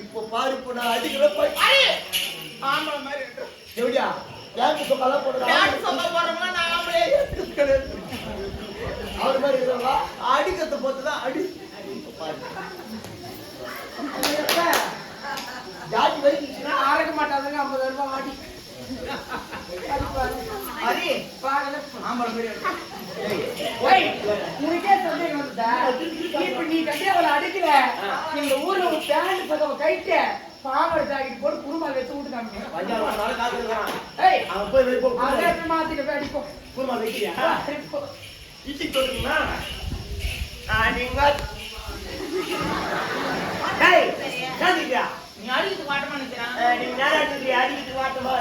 இப்போ பாரு நான் அடிக்கிற போய் ஆமா மாதிரி எப்படியா யாருக்கு சொக்கல போடுறா யாருக்கு சொக்க போறோம்னா நான் அப்படியே அவர் மாதிரி இருக்கா அடிக்கத்த போட்டுதான் அடி பாரு ஜாதி வைக்கினா ஆரக்க மாட்டாதங்க 50 ரூபாய் ஆடி அரி பாருங்க ஆமா மாதிரி ஓய் உனக்கே சந்தேகம் வந்தா இப்ப நீ கட்டியவள அடிக்கல இந்த ஊர்ல ஒரு பேண்ட் பதவ கைட்ட பாவட ஜாக்கெட் போட்டு குருமா வெச்சு விட்டு காமிங்க பஞ்சால ஒரு நாள் காத்துறான் ஏய் அவன் போய் வெளிய போ அதே மாத்திட்டு போய் அடிப்போ குருமா வைக்கிறியா இட்டி போடுறீங்களா நீங்க டேய் காதியா நீ அடிக்கிட்டு வாட்டமா நினைச்சறான் நீ நேரா அடிக்கிட்டு வாட்டமா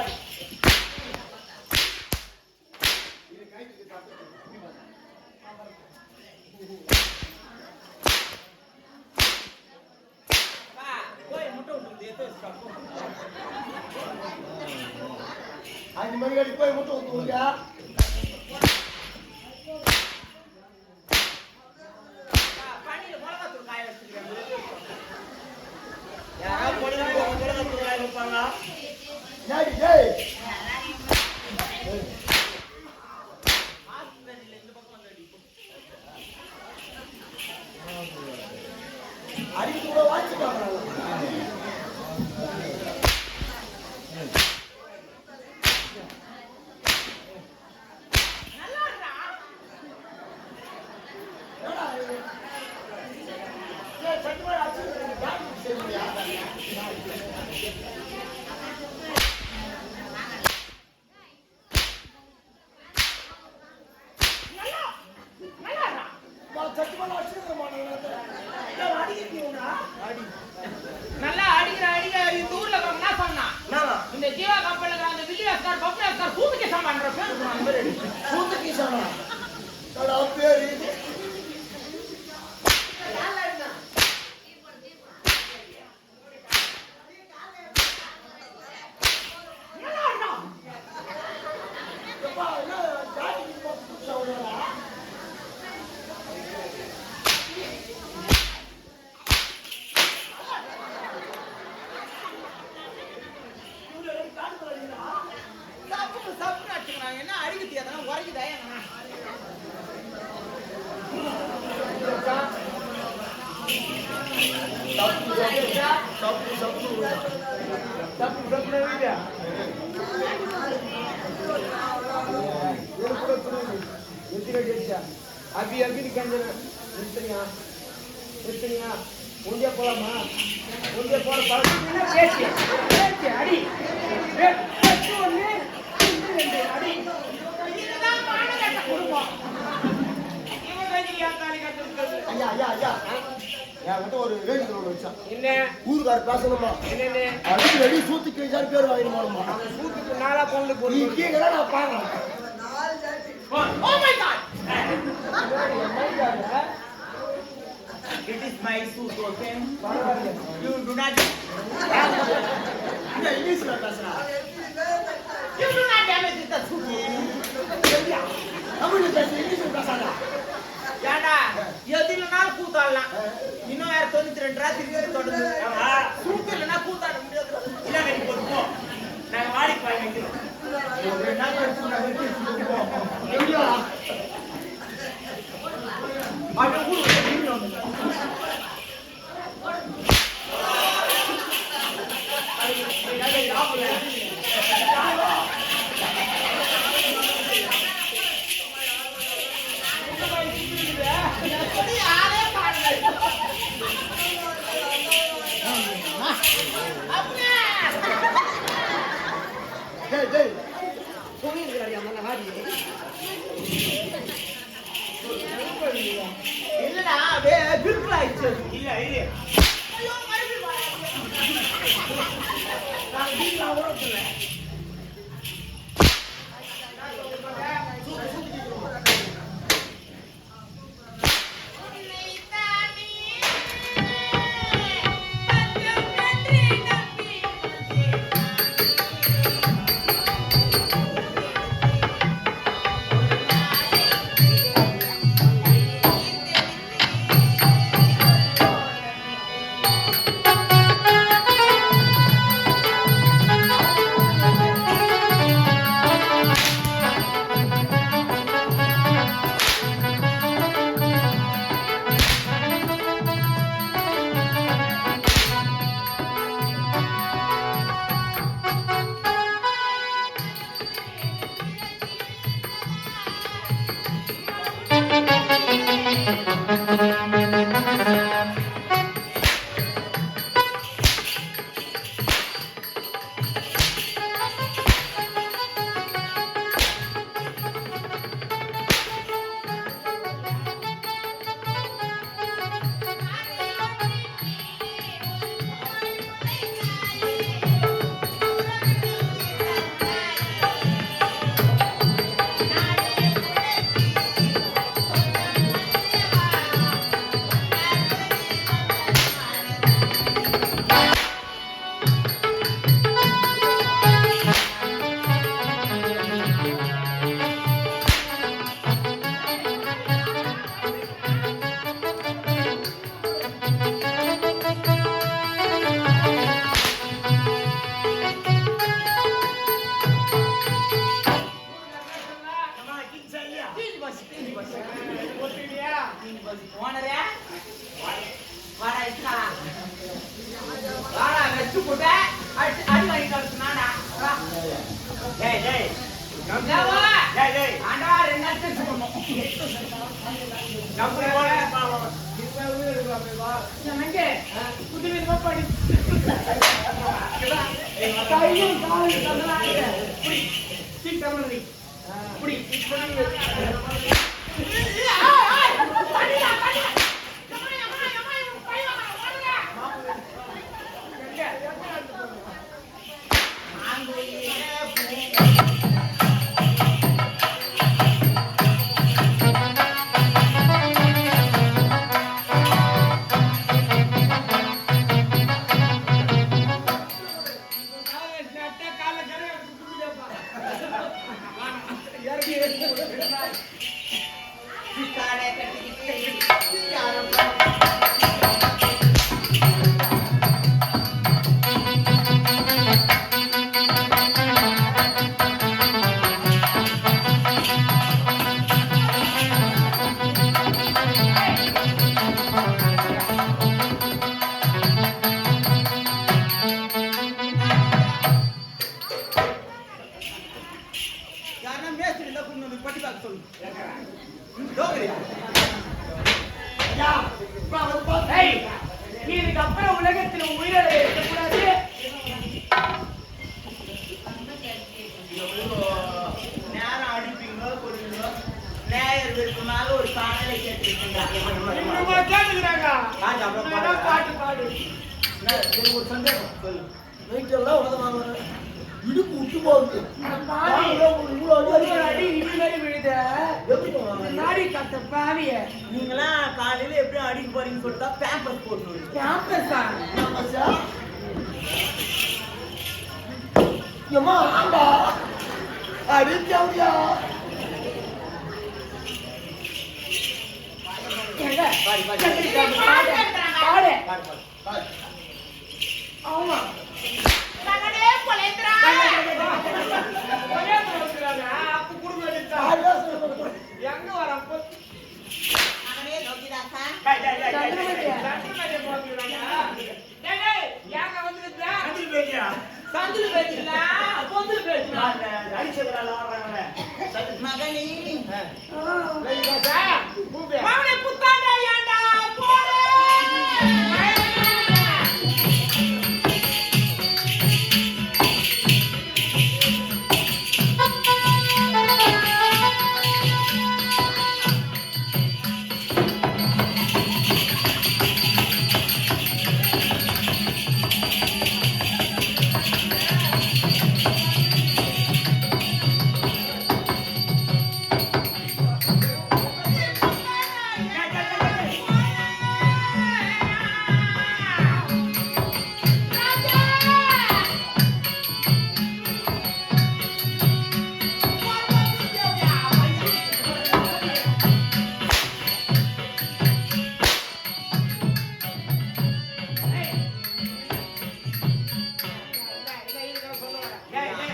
आज मरी गाड़ी कोई मोटो हो गया पानी ले बोला तो काय यार बोला तो काय रोपांगा जय जय अरे पूरा वाच का நல்லா அடிக்கிற இந்த ஊர்ல என்ன சொன்னா இந்த ஜீவா கம்பெனில அந்த வில்லியஸ்கார் பப்ளியஸ்கார் சூத்துக்கே சாமான்ற பேர் சூத்துக்கே சாமா தடா பேர் இது अभी अभी निकल निकलिया मुझे बोला माँ मुझे बोल बात ना कैसे कैसे अड़ी तो ने अड़ी ये ना मारने का कुरुमा ये वो गई या ஐயா ஐயா ஐயா என்கிட்ட ஒரு வேண்டுதல் வச்சான். என்ன ஊருக்கார் பேசணுமா? என்னன்னு அப்படியே ரெடி சூத்துக்கு கேஜாரு பேர் வாங்கிடுமாமா. அந்த சூத்துக்கு நாளா பொண்ணு நீ கேட்கல நான் பாக்குறேன். Oh my god! It is my suit, okay? பரவாயில்லை. You do not. இந்த இங்கிலீஷ்ல பேசுறா. You do not damage the suit. தமிழ்ல பேசு, இங்கிலீஷ்ல பேசாதா. ஏண்டா எதிலனாலும் கூத்தாடலாம். இன்னும் யார் 92 ராத்திரி வரை தொடர்ந்து சூட் இல்லைன்னா கூத்தாட முடியாது. இல்லை வெட்டி போட்டு போ. நாங்கள் வாடிக்கு வாங்கி வைக்கிறோம். எப்படியா? அது ஊருக்கு டேய் டேய் துணி இருக்கிறாடி அந்த நாடி இல்லடா அப்படியே பிரிப்பிள் ஆயிடுச்சு. இல்லை இல்லை நான் வீட்டுல ஓடுறேன் ஓனரே வாடா இருக்கா வாடா வெச்சு போட்ட அடி வாங்கி கழுத்துனாடா டேய் டேய் கம்ஜாவா டேய் டேய் ஆண்டா ரெண்டு நாள் சுத்தணும் கம்பெனி போற ನನಗೆ ಕುದಿವಿರುವ ಪಡಿ ಕೈಯು ಕಾಲು ಕದಲಾಗಿದೆ ಪುಡಿ ಸಿಕ್ಕಮರಿ ಪುಡಿ இதுக்கப்புறம் உலகத்தில் உயிரை இருக்கக்கூடாது. நேரம் அடிப்பீங்களோ கொள்வீங்களோ நேரம் விநாயகர் விருப்பமாக ஒரு பாடலை கேட்டிருக்கின்றார். இவங்க கேட்டுக்கிறாங்க. நான் பாட்டு பாடு. எனக்கு ஒரு சந்தேகம் சொல்லு. நைட்டெல்லாம் உதவாங்க இடுப்பு விட்டு போகுது. பாவி. இவ்வளோ ஒரு அடி இடிமேல விழுத. எப்படி போவாங்க? நாடி கத்த பாவிய. நீங்களாம் காலையில எப்படியும் அடிக்க போறீங்கன்னு சொல்லிட்டா பேம்பர்ஸ் போட்டு கேம்பஸா? ஆமாச்சா? ஏம்மா ஆண்டா அடிச்சாவியா எங்க? பாடி, பாடி. கத்திரிக்காய் பாடு. பாடு. பாடு பாடு பாடு. ஆமா. மகனே பொலேந்திரா. ஒரே போறாங்க. அப்ப குடும்ப எடுத்தா. எங்க வர போ. மகனே நோக்கிதாசா. சந்திரமதியை போறாங்க. டேய் யாங்க வந்துருச்சா? சந்தில பேசிடல. பொந்துல பேசிடலாம். மகனே மகனே புத்தாண்டா ஏண்டா போடு.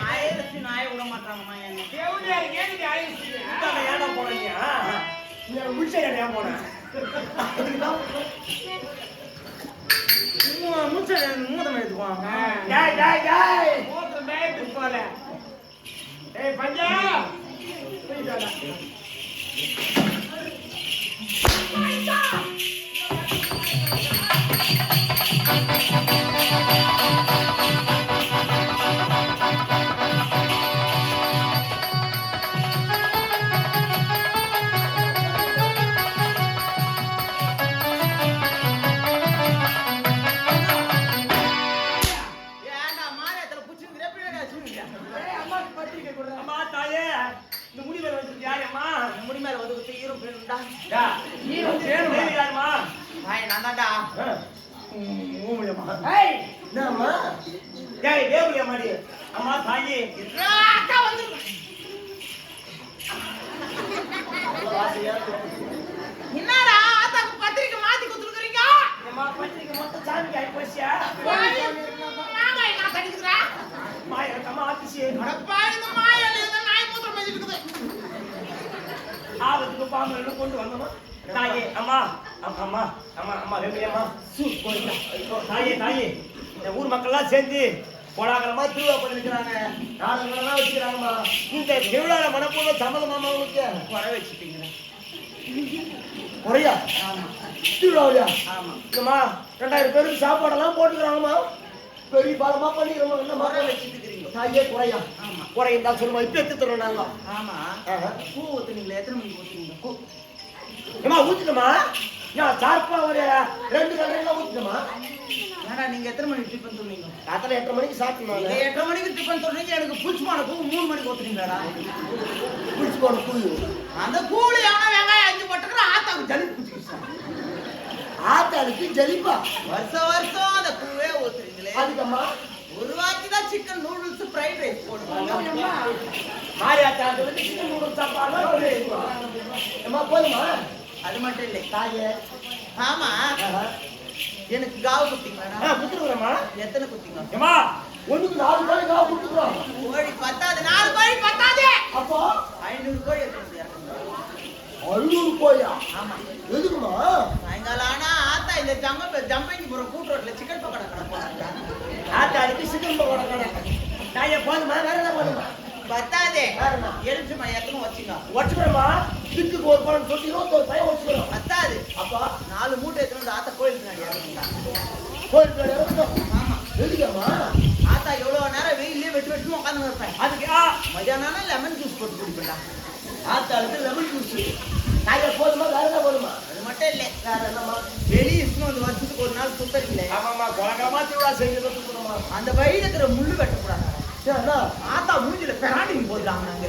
ஆயிரத்தி நாய விட மாட்டாங்கம்மா என்ன. மூதம் எடுத்துக்குவாங்க. ஏன்டா மாரியத்துல புடிச்சுக்கிற பிள்ளைடா சுனியா. அம்மாக்கு பத்திரிக்கை கொடுறேன். அம்மா தாயே இந்த முடி மேல வந்து யாரம்மா? முடி மேல வந்து ஈரம் பேணுடா. ஈரம் வேணும். யாரம்மா? நான் தான்டா. ஏய் என்னம்மா டேய் வேவுலியா மாடி. அம்மா தாயே அக்கா வந்து வாசியா என்னடா ஆத்தாக்கு பத்திரிக்கை மாத்தி கொடுத்துருக்கீங்க? அம்மா பத்திரிக்கை மொத்தம் சாமிக்கு ஆகி போச்சியா? நாங்க என்ன தடிக்குறா? மாயா கம்மா ஆத்திசி அடப்பா இந்த மாயால இந்த நாய் மூத்திரம் மேய்ச்சிட்டு இருக்குது. ஆபத்துக்கு பாம்பு கொண்டு வந்தோமா தாயே அம்மா அம்மா அம்மா அம்மா அம்மா வேலையம்மா தாயே தாயே இந்த ஊர் மக்கள்லாம் சேர்ந்து கோலாகலமா திருவிழா பண்ணிருக்கிறாங்க. நாடகங்கள்லாம் வச்சுக்கிறாங்கம்மா. இந்த திருவிழால மனப்பூர்வம் சம்மதமாமா உங்களுக்கு குறை வச்சுட்டீங்க. குறையா? திருவிழாவியா? ஆமா. இல்லம்மா 2000 பேருக்கு சாப்பாடெல்லாம் போட்டுக்கிறாங்கம்மா. பெரிய பாலமா பண்ணிக்கிறோம். என்ன குறை மரம் வச்சுட்டுக்கிறீங்க. தாயே குறையா? ஆமா. குறையும் தான் சொல்லுமா இப்ப எடுத்து தரோம் நாங்க. ஆமா. பூ ஊத்துனீங்களா? எத்தனை மணிக்கு ஊத்துனீங்க? ஏமா ஊத்துட்டமா? நான் சார்பா ஒரு 2 கடையில ஊத்துட்டமா? ஏடா நீங்க எத்தனை மணிக்கு டிஃபன் சொன்னீங்க? காலையில 8 மணிக்கு சாப்பிட்டோம். நீங்க 8 மணிக்கு டிஃபன் சொல்றீங்க. எனக்கு புடிச்சுமான பூ 3 மணிக்கு ஊத்துறீங்களாடா? குளிச்சு போன குழு அந்த பூல எவனா வெங்காயம் 5 போட்டுக்கிற ஆத்தாக்கு ஜலி புடிச்சிக்கிச்சு. ஆத்தாளுக்கு ஜலிப்பா. வருஷம் அந்த பூவே ஊத்துறீங்களே. அதுக்கம்மா ஒரு வாட்டி தான் சிக்கன் நூடுல்ஸ் ஃப்ரைட் ரைஸ் போடுவாங்க. மாரி ஆத்தாளுக்கு வந்து சிக்கன் நூடுல்ஸ் சாப்பாடு அம்மா போதுமா? அது மட்டும் இல்லை தாயே ஆமா. எனக்கு காவு குத்திங்களா? குத்துருக்குறம்மா. எத்தனை குத்திங்க? ஏமா ஒண்ணுக்கு 4 கோழி காவ குத்துக்குறோம். கோழி பத்தாது. 4 கோழி பத்தாது. அப்போ 500 கோழி எடுத்து 500 கோழியா? ஆமா. எதுக்குமா? சாயங்காலம் ஆனா ஆத்தா இந்த ஜம்பைக்கு போற கூட்டு ரோட்ல சிக்கன் பக்கோடா கடை போறாங்க. ஆத்தாளுக்கு சிக்கன் பக்கோடா கடை. தாயே போதுமா? வேற என்ன போதுமா? பத்தாதே. வேற என்ன? எலுமிச்சை மணி எத்தனை வச்சுங்க? வச்சுக்கிறோமா? இதுக்கு ஒரு பழம் சொல்லி 21 பையன் வச்சுக்கிறோம். பத்தாது. அப்பா 4 மூட்டை எடுத்துட்டு ஆத்தா கோயிலுக்கு நான் இறங்குங்க. கோயிலுக்கு இறங்கணும். ஆமா. எதுக்குமா? ஆத்தா எவ்வளவு நேரம் வெயிலே வெட்டு வெட்டு உட்காந்து இருப்பேன். அதுக்கு மதியானம் லெமன் ஜூஸ் போட்டு குடிப்பேன்டா. ஆத்தாளுக்கு லெமன் ஜூஸ் சுத்தரிக்கல ஆமாம்மா குழக்கமா திருவிழா செஞ்சதை சுத்தணுமா அந்த வழியில இருக்கிற முள்ளு வெட்டக்கூடாது சரிண்ணா ஆத்தா மூஞ்சில பெராண்டிங் போடுறாங்க நாங்க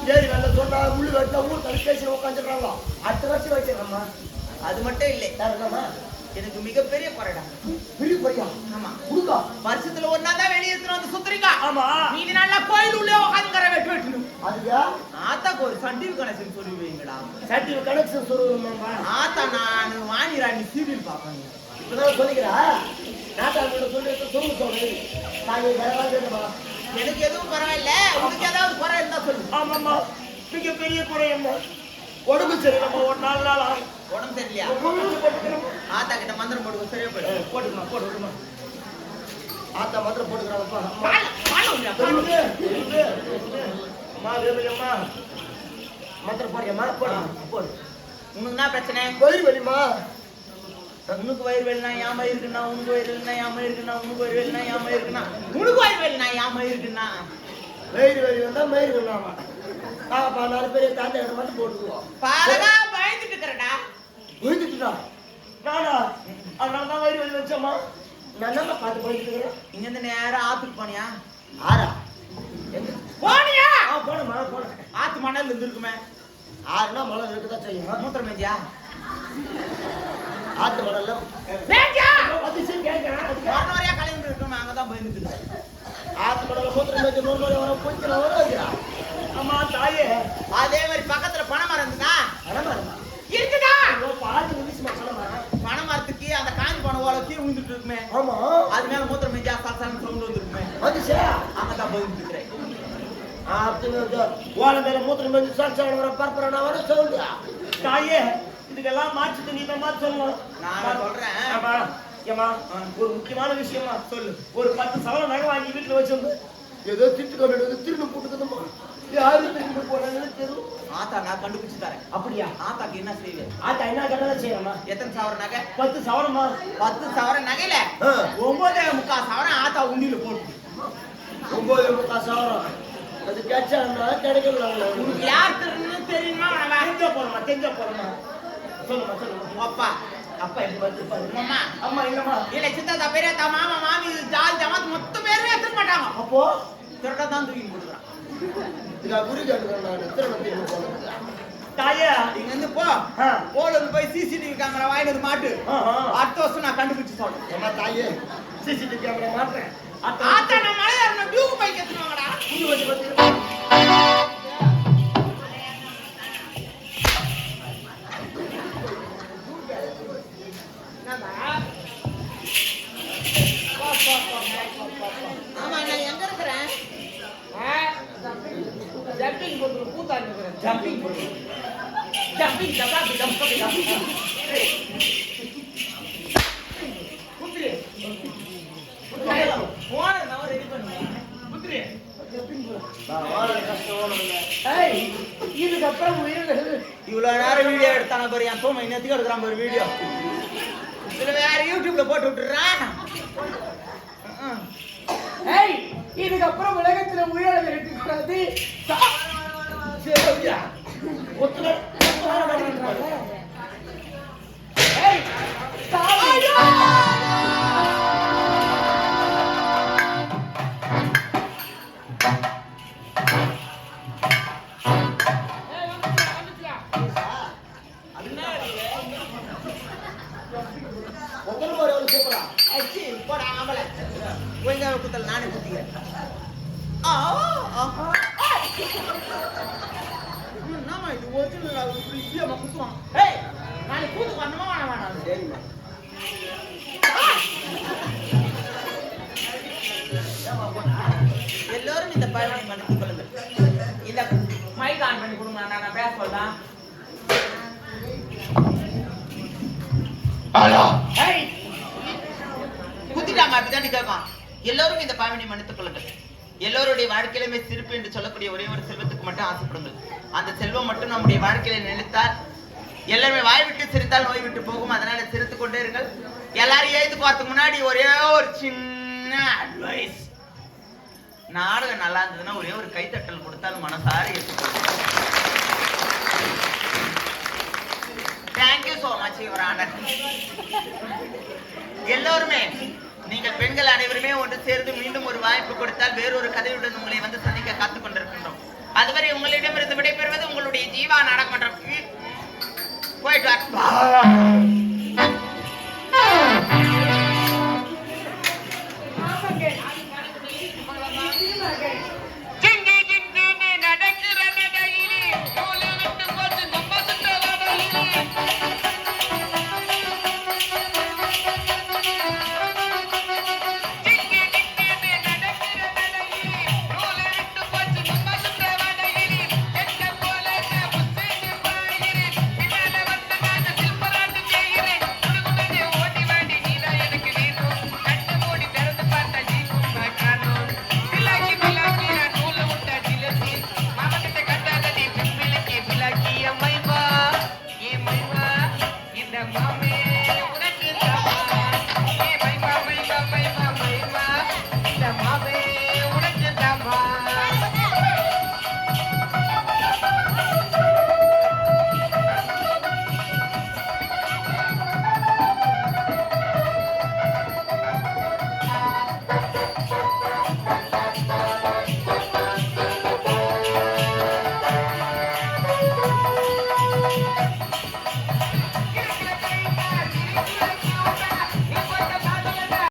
சரி நல்ல சொன்னா முள்ளு வெட்டினா ஊர் தடுப்பேசி உட்காந்துடுறாங்க அடுத்த வருஷம் வச்சிடறோம்மா அது மட்டும் இல்லை யாருங்கம்மா எனக்கு மிகப்பெரிய குறைடா பெரிய பையா ஆமா கொடுக்கா வருஷத்துல ஒரு நாள் தான் வெளியே எடுத்துட்டு வந்து சுத்துறீங்க ஆமா மீதி நாள்ல கோயில் உள்ளே உட்காந்து கரை வெட்டணும் அதுக்கா ஆத்தாக்கு ஒரு சண்டிவ் கனெக்ஷன் சொல்லி வைங்கடா சட்டி கனெக்ஷன் சொல்லுவோம்மா ஆத்தா நான் வாணிராணி சீரியல் பாப்பேன் இப்பதான் சொல்லிக்கிறா நாட்டாளோட சொல்லி சொல்லு நாங்க வேற வாங்கிடுமா எனக்கு எதுவும் பரவாயில்ல உனக்கு ஏதாவது குறை இருந்தா சொல்லு ஆமாம்மா மிக பெரிய குறையம்மா உடம்பு சரியில்லம்மா ஒரு 4 நாள் ஆகும் உடம்பு சரியில்லையா போட்டுக்கிறோம் ஆத்தா கிட்ட மந்திரம் போடுங்க சரியா போயிடும் போட்டுக்கலாம் போட்டுக்கணுமா ஆத்தா மாத்திரம் போட்டுக்கிறாங்கப்பா அம்மா வேலையம்மா மாத்திரம் போடுறியம்மா போடு உனக்கு என்ன பிரச்சனை வயிறு வலிமா உனக்கு வயிறு வெளினா ஏமா இருக்குன்னா உனக்கு வயிறு வெளினா ஏமா இருக்குன்னா உனக்கு வயிறு வெளினா ஏமா இருக்குன்னா உனக்கு வயிறு வெளினா ஏமா இருக்குன்னா வயிறு வலி வந்தா மயிறு வேணாமா ஆப்பா 4 பேரை தாண்டி மட்டும் போட்டுக்குவோம் பாருடா பயந்துட்டு இருக்கறடா விழுந்துட்டுடா நானா அதனால தான் வயிறு வலி வச்சோம்மா நான் என்ன பார்த்து போயிட்டு இருக்கிறேன் இங்க இருந்து நேரா ஆத்துக்கு போனியா ஆறா எங்க போனியா போனமா போனேன் ஆத்து மணல்ல இருந்திருக்குமே ஆறுனா மழை இருக்குதான் செய்யும் மூத்திரம் மேஞ்சியா ஆத்து மணல்ல மேஞ்சியா அதிசயம் கேட்கிறேன் போனவரையா கலைந்து இருக்குமே அங்கதான் பயந்துட்டு இருக்கேன் ஆத்து மணல்ல மூத்திரம் மேய்ச்சி 100 மணி வர போய்க்கு நான் வர அம்மா தாயே அதே மாதிரி பக்கத்துல பனைமரம் இருந்ததா பணமரமா இருக்குதா பாதி நிமிஷமா பணமரம் பனைமரத்துக்கு அந்த காஞ்சி போன ஓலை கீழே விழுந்துட்டு இருக்குமே ஆமா அது மேல மூத்திரம் மேஞ்சியா சலசலன்னு சவுண்ட் வந்துருக்குமே அதிசயம் அங்கதான் பயந்துட்டு இருக்கிறேன் ஓலை மேல மூத்திரம் மேய்ச்சி சாட்சியான வர பார்ப்பற நான் வர சொல்லுங்க தாயே இதுக்கெல்லாம் மாற்றி நீ தான் மாற்றி சொல்லணும் நான் சொல்றேன் ஆமா ஏமா ஒரு முக்கியமான விஷயமா சொல்லு ஒரு 10 சவரம் நகை வாங்கி வீட்டுல வச்சிருந்து ஏதோ திட்டு கம்பிட்டு திரும்ப போட்டுக்கணுமா யாரு திரும்ப போனாங்கன்னு தெரியும் ஆத்தா நான் கண்டுபிடிச்சு தரேன் அப்படியா ஆத்தாக்கு என்ன செய்வேன் ஆத்தா என்ன கடலாம் செய்யலாமா எத்தனை சவரம் நகை 10 சவரமா 10 சவரம் நகையில 9.25 சவரம் ஆத்தா உண்டியில போட்டு 9.25 சவரம் அது கேட்சா கிடைக்கல உனக்கு யார் தெரியும் தெரியுமா தெரிஞ்ச போறோமா சொல்லுமா அப்பா அப்பா எப்படி வந்துருப்பாரு அம்மா அம்மா இல்லம்மா இல்ல சித்தா பெரியத்தா மாமா மாமி ஜால் ஜமாத் மொத்த பேரும் எடுத்துக்க மாட்டாங்க அப்போ திருட தான் தூக்கி கொடுக்குறான் இதுக்கு குரு கேட்டுக்கிறேன் நான் திரும்ப போனேன் தாயா இங்க இருந்து போ போல போய் சிசிடிவி கேமரா வாங்கிட்டு வந்து மாட்டு அடுத்த வருஷம் நான் கண்டுபிடிச்சு சொல்றேன் அம்மா தாயே சிசிடிவி கேமரா மாட்டேன் ஆத்தா நான் மழை வரணும் வியூ பைக் எடுத்துவாங்கடா புது வண்டி வந்து ஆமா நான் எங்க இருக்கிறேன் ஜம்பிங் போட்டு கூத்தா இருக்கிறேன் ஜம்பிங் போடு ஜம்பிங் ஜம்பிங் குத்திரி போன நான் ரெடி பண்ணுவேன் குத்திரி நான் வாழ கஷ்டம் ஏய் இதுக்கப்புறம் உயிர் இவ்வளவு நேரம் வீடியோ எடுத்தான பாரு என் தோமை இன்னத்துக்கு எடுக்கிறான் பாரு வீடியோ இதுல வேற யூடியூப்ல போட்டு விட்டுறான் ஏய் இதுக்கப்புறம் உலகத்துல உயிரிழந்து இருக்கக்கூடாது ஏய் குத்தல் நானே குத்திக்கிறேன் என்னமா இது ஒரிஜினல் ஈஸியா குத்துவான் ஏய் நாளைக்கு கூத்து வரணுமா வேணாம் சரிம்மா எல்லாரும் இந்த பயணம் பண்ணி கொள்ளுங்க இந்த மைக் ஆன் பண்ணி கொடுங்க நான் பேச சொல்றேன் குத்திட்டாங்க அப்படிதான் கேட்பான் எல்லோரும் இந்த பாவனை மன்னித்துக் கொள்ளுங்கள் எல்லோருடைய வாழ்க்கையிலுமே சிரிப்பு என்று சொல்லக்கூடிய ஒரே ஒரு செல்வத்துக்கு மட்டும் ஆசைப்படுங்கள் அந்த செல்வம் மட்டும் நம்முடைய வாழ்க்கையில நினைத்தால் எல்லாருமே வாய் விட்டு சிரித்தால் நோய் விட்டு போகும் அதனால சிரித்துக் கொண்டே இருங்கள் எல்லாரும் எழுத்து போறதுக்கு முன்னாடி ஒரே ஒரு சின்ன அட்வைஸ் நாடகம் நல்லா இருந்ததுன்னா ஒரே ஒரு கைத்தட்டல் கொடுத்தால் மனசார ஏற்றுக்கொள்ளும் தேங்க்யூ சோ மச் ஆச்சு யுவர் ஆனர். எல்லோருமே நீங்கள் பெண்கள் அனைவருமே ஒன்று சேர்ந்து மீண்டும் ஒரு வாய்ப்பு கொடுத்தால் வேறொரு கதையுடன் உங்களை வந்து சந்திக்க காத்துக் கொண்டிருக்கின்றோம். அதுவரை உங்களிடமிருந்து விடைபெறுவது உங்களுடைய ஜீவா நாடகமன்றம். போயிட்டு